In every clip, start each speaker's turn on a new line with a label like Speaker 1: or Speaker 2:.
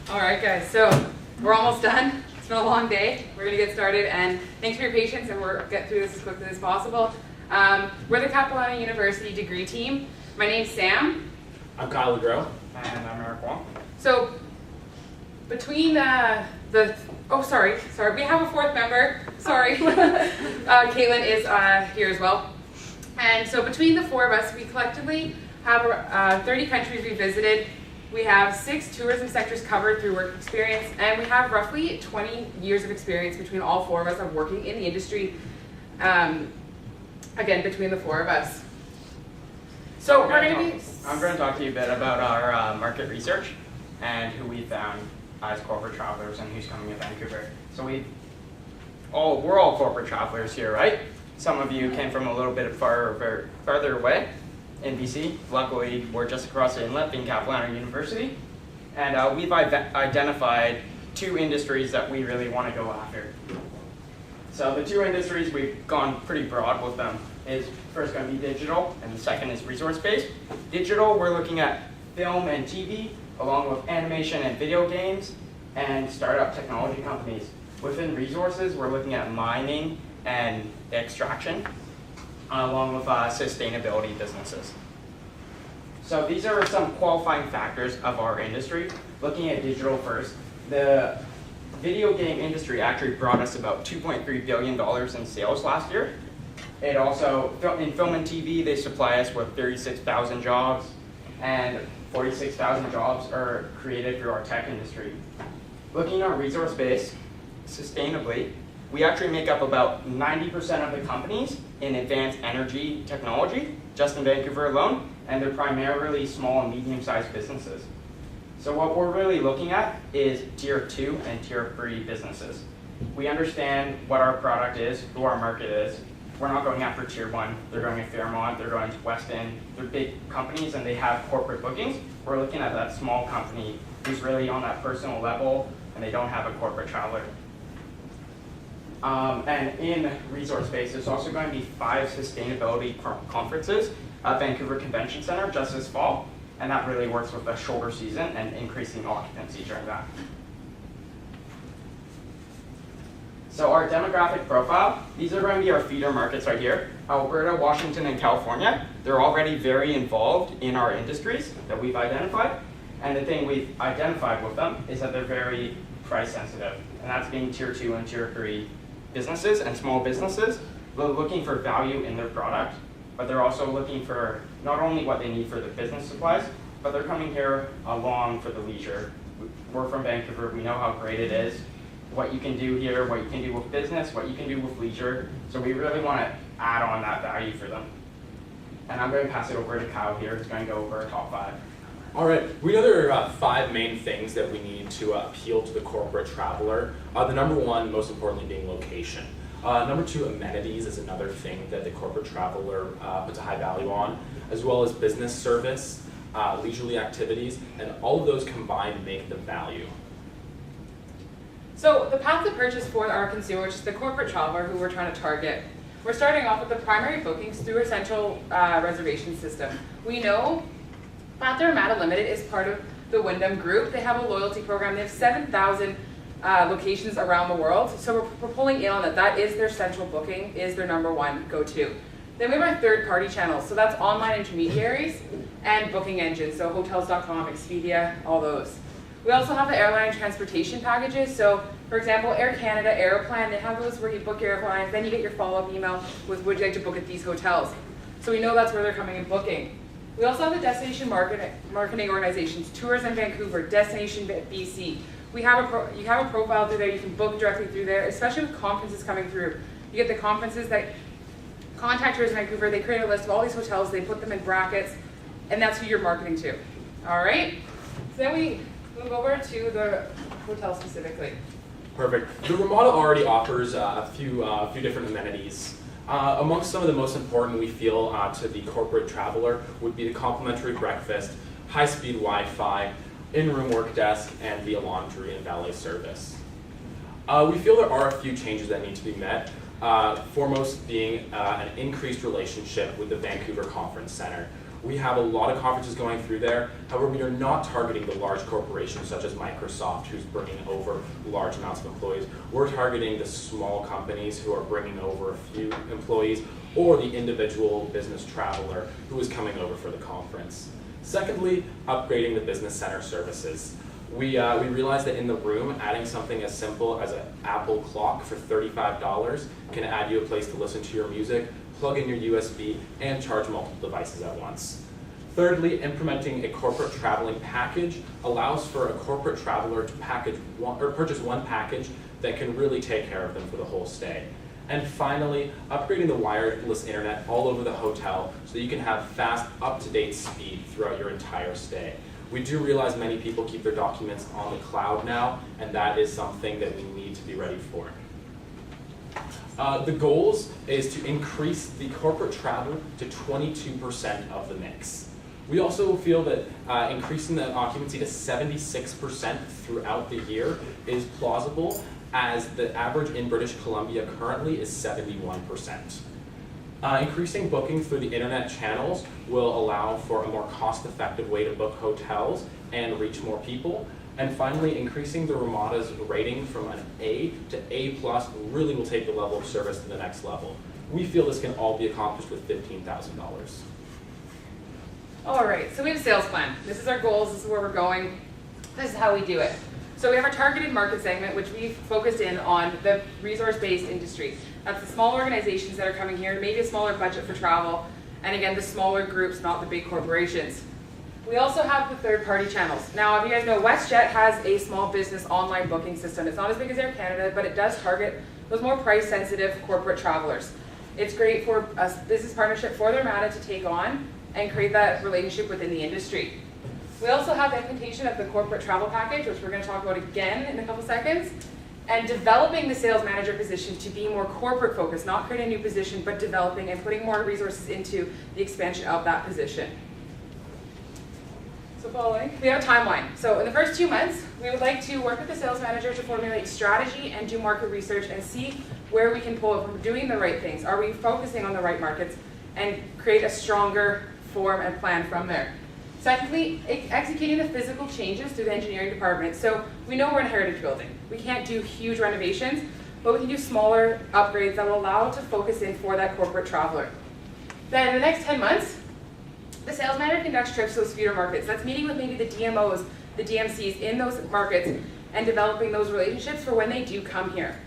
Speaker 1: All right, guys, so we're almost done. It's been a long day. We're going to get started, and thanks for your patience, and we'll get through this as quickly as possible. We're the Capilano University degree team. My name's Sam.
Speaker 2: I'm Kyle LeGrow.
Speaker 3: And I'm Wong.
Speaker 1: So between we have a fourth member. Sorry. Caitlin is here as well. And so between the four of us, we collectively have 30 countries we visited. We have 6 tourism sectors covered through work experience, and we have roughly 20 years of experience between all four of us of working in the industry, again, between the four of us. So I'm going
Speaker 3: to talk to you a bit about our market research and who we found as corporate travelers and who's coming to Vancouver. So we're all corporate travelers here, right? Some of you came from a little bit farther away in BC. Luckily, we're just across the inlet in Capilano University. And we've identified 2 industries that we really want to go after. So the 2 industries, we've gone pretty broad with them, is first going to be digital, and the second is resource-based. Digital, we're looking at film and TV, along with animation and video games, and startup technology companies. Within resources, we're looking at mining and extraction, along with sustainability businesses. So these are some qualifying factors of our industry. Looking at digital first, the video game industry actually brought us about $2.3 billion in sales last year. It also, in film and TV, they supply us with 36,000 jobs, and 46,000 jobs are created through our tech industry. Looking at our resource base, sustainably, we actually make up about 90% of the companies in advanced energy technology, just in Vancouver alone, and they're primarily small and medium-sized businesses. So what we're really looking at is tier 2 and tier 3 businesses. We understand what our product is, who our market is. We're not going after tier 1. They're going to Fairmont, they're going to West End. They're big companies and they have corporate bookings. We're looking at that small company who's really on that personal level and they don't have a corporate traveler. And in resource space, there's also going to be 5 sustainability conferences at Vancouver Convention Center just this fall, and that really works with the shoulder season and increasing occupancy during that. So our demographic profile, these are going to be our feeder markets right here. Alberta, Washington, and California. They're already very involved in our industries that we've identified, and the thing we've identified with them is that they're very price sensitive, and that's being tier 2 and tier 3 businesses and small businesses. They're looking for value in their product, but they're also looking for not only what they need for the business supplies, but they're coming here along for the leisure. We're from Vancouver, we know how great it is, what you can do here, what you can do with business, what you can do with leisure, so we really want to add on that value for them. And I'm going to pass it over to Kyle here, who's going to go over our top 5.
Speaker 2: All right, we know there are 5 main things that we need to appeal to the corporate traveler. The number 1, most importantly, being location. Number 2, amenities is another thing that the corporate traveler puts a high value on, as well as business service, leisurely activities, and all of those combined make the value.
Speaker 1: So the path to purchase for our consumer, which is the corporate traveler who we're trying to target. We're starting off with the primary bookings through a central reservation system. We know that their Armada Limited is part of the Wyndham Group. They have a loyalty program. They have 7,000 locations around the world. So we're pulling in on that. That is their central booking, is their number 1 go-to. Then we have our third-party channels. So that's online intermediaries and booking engines. So hotels.com, Expedia, all those. We also have the airline transportation packages. So, for example, Air Canada, Aeroplan, they have those where you book your airlines, then you get your follow-up email with would you like to book at these hotels. So we know that's where they're coming and booking. We also have the destination marketing organizations, Tours in Vancouver, Destination BC. You have a profile through there, you can book directly through there, especially with conferences coming through. You get the conferences that contact Tours in Vancouver, they create a list of all these hotels, they put them in brackets, and that's who you're marketing to. All right? So then we move over to the hotel specifically.
Speaker 2: Perfect. The Ramada already offers a few different amenities. Amongst some of the most important we feel to the corporate traveler would be the complimentary breakfast, high-speed Wi-Fi, in-room work desk, and the laundry and valet service. We feel there are a few changes that need to be met, foremost being an increased relationship with the Vancouver Conference Center. We have a lot of conferences going through there. However, we are not targeting the large corporations such as Microsoft, who's bringing over large amounts of employees. We're targeting the small companies who are bringing over a few employees, or the individual business traveler who is coming over for the conference. Secondly, upgrading the business center services. We realized that in the room, adding something as simple as an Apple clock for $35 can add you a place to listen to your music, plug in your USB, and charge multiple devices at once. Thirdly, implementing a corporate traveling package allows for a corporate traveler to purchase one package that can really take care of them for the whole stay. And finally, upgrading the wireless internet all over the hotel so that you can have fast, up-to-date speed throughout your entire stay. We do realize many people keep their documents on the cloud now, and that is something that we need to be ready for. The goals is to increase the corporate travel to 22% of the mix. We also feel that increasing the occupancy to 76% throughout the year is plausible, as the average in British Columbia currently is 71%. Increasing booking through the internet channels will allow for a more cost-effective way to book hotels and reach more people. And finally, increasing the Ramada's rating from an A to A+ really will take the level of service to the next level. We feel this can all be accomplished with $15,000.
Speaker 1: All right, so we have a sales plan. This is our goals, this is where we're going, this is how we do it. So we have our targeted market segment, which we've focused in on the resource-based industry. That's the small organizations that are coming here, maybe a smaller budget for travel, and again, the smaller groups, not the big corporations. We also have the third-party channels. Now, if you guys know, WestJet has a small business online booking system. It's not as big as Air Canada, but it does target those more price-sensitive corporate travelers. It's great for a business partnership for the Armada to take on and create that relationship within the industry. We also have the implementation of the corporate travel package, which we're going to talk about again in a couple seconds, and developing the sales manager position to be more corporate focused, not creating a new position, but developing and putting more resources into the expansion of that position. So following, we have a timeline. So in the first 2 months, we would like to work with the sales manager to formulate strategy and do market research and see where we can pull if we're doing the right things. Are we focusing on the right markets, and create a stronger form and plan from there. Secondly, executing the physical changes through the engineering department. So we know we're in a heritage building. We can't do huge renovations, but we can do smaller upgrades that will allow to focus in for that corporate traveler. Then in the next 10 months, the sales manager conducts trips to those feeder markets. That's meeting with maybe the DMOs, the DMCs in those markets and developing those relationships for when they do come here.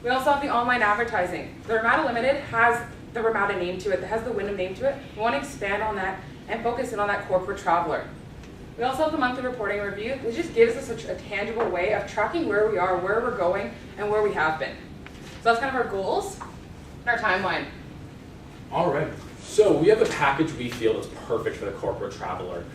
Speaker 1: We also have the online advertising. The Ramada Limited has the Ramada name to it, that has the Wyndham name to it. We want to expand on that and focus in on that corporate traveler. We also have the monthly reporting and review, which just gives us a tangible way of tracking where we are, where we're going, and where we have been. So that's kind of our goals and our timeline.
Speaker 2: All right, so we have a package we feel is perfect for the corporate traveler.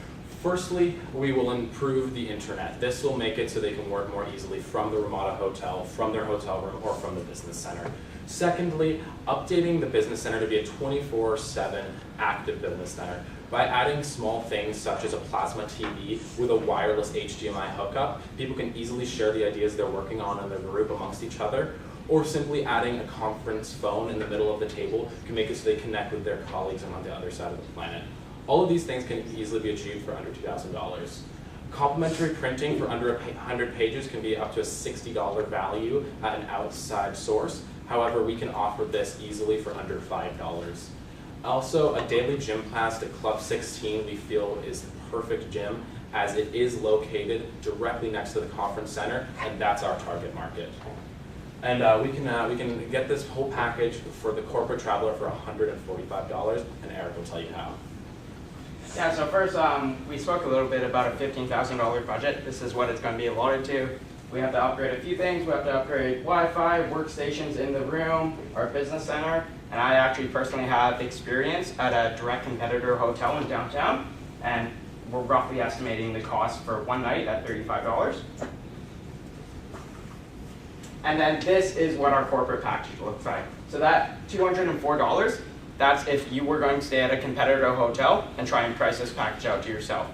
Speaker 2: Firstly, we will improve the internet. This will make it so they can work more easily from the Ramada Hotel, from their hotel room, or from the business center. Secondly, updating the business center to be a 24/7 active business center. By adding small things such as a plasma TV with a wireless HDMI hookup, people can easily share the ideas they're working on in their group amongst each other, or simply adding a conference phone in the middle of the table can make it so they connect with their colleagues on the other side of the planet. All of these things can easily be achieved for under $2,000. Complimentary printing for under 100 pages can be up to a $60 value at an outside source. However, we can offer this easily for under $5. Also, a daily gym class at Club 16 we feel is the perfect gym, as it is located directly next to the conference center, and that's our target market. And we can get this whole package for the corporate traveler for $145, and Eric will tell you how.
Speaker 3: Yeah, so first we spoke a little bit about a $15,000 budget. This is what it's going to be allotted to. We have to upgrade a few things. We have to upgrade Wi-Fi, workstations in the room, our business center, and I actually personally have experience at a direct competitor hotel in downtown, and we're roughly estimating the cost for one night at $35. And then this is what our corporate package looks like. So that $204, that's if you were going to stay at a competitor hotel and try and price this package out to yourself.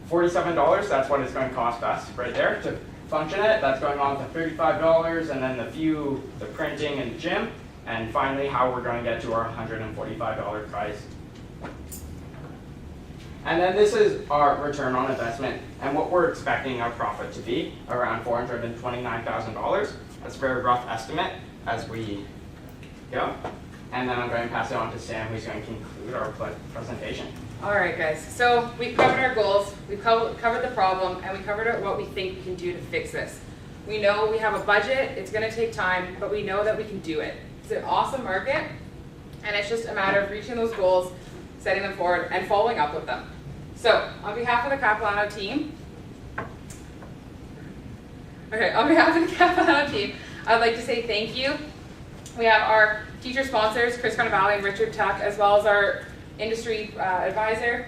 Speaker 3: $47, that's what it's going to cost us right there to function it. That's going on to $35, and then the printing and the gym, and finally how we're going to get to our $145 price. And then this is our return on investment and what we're expecting our profit to be, around $429,000. That's a very rough estimate as we go. And then I'm going to pass it on to Sam, who's going to conclude our presentation.
Speaker 1: All right, guys. So we've covered our goals, we've covered the problem, and we covered what we think we can do to fix this. We know we have a budget, it's going to take time, but we know that we can do it. It's an awesome market, and it's just a matter of reaching those goals, setting them forward, and following up with them. So, on behalf of the Capilano team, I'd like to say thank you. We have our teacher sponsors, Chris Carnavale and Richard Tuck, as well as our industry advisor,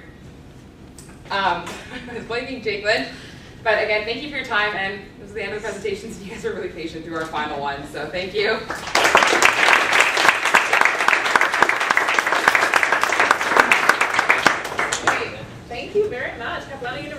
Speaker 1: blanking Jake Lynn. But again, thank you for your time, and this is the end of the presentation, so you guys are really patient through our final one, so thank you.
Speaker 4: Thank you very much, Capilano University.